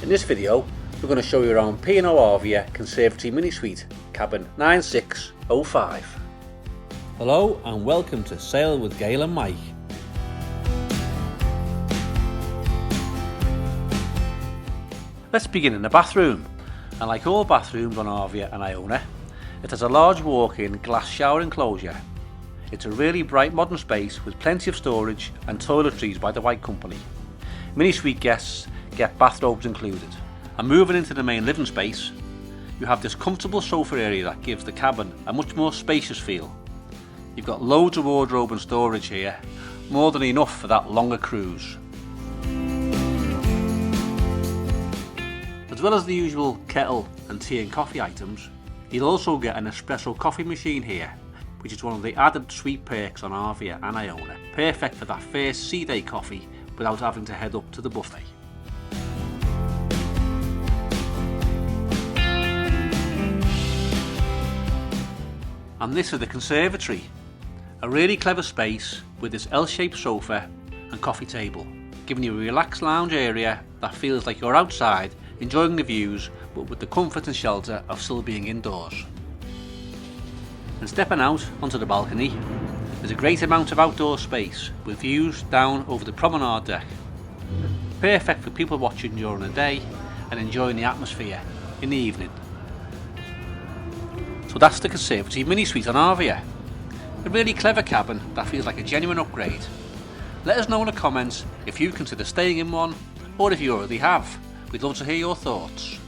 In this video we're going to show you around P&O Arvia Conservatory Mini Suite, cabin 9605. Hello and welcome to Sail with Gail and Mike. Let's begin in the bathroom, and like all bathrooms on Arvia and Iona, it has a large walk-in glass shower enclosure. It's a really bright modern space with plenty of storage and toiletries by the White Company. Mini Suite guests get bathrobes included. And moving into the main living space, you have this comfortable sofa area that gives the cabin a much more spacious feel. You've got loads of wardrobe and storage here, more than enough for that longer cruise. As well as the usual kettle and tea and coffee items, you'll also get an espresso coffee machine here, which is one of the added suite perks on Arvia and Iona, perfect for that first sea day coffee without having to head up to the buffet. And this is the conservatory, a really clever space with this L-shaped sofa and coffee table, giving you a relaxed lounge area that feels like you're outside enjoying the views, but with the comfort and shelter of still being indoors. And stepping out onto the balcony, there's a great amount of outdoor space with views down over the promenade deck, perfect for people watching during the day and enjoying the atmosphere in the evening. So that's the Conservatory Mini Suite on Arvia. A really clever cabin that feels like a genuine upgrade. Let us know in the comments if you consider staying in one, or if you already have. We'd love to hear your thoughts.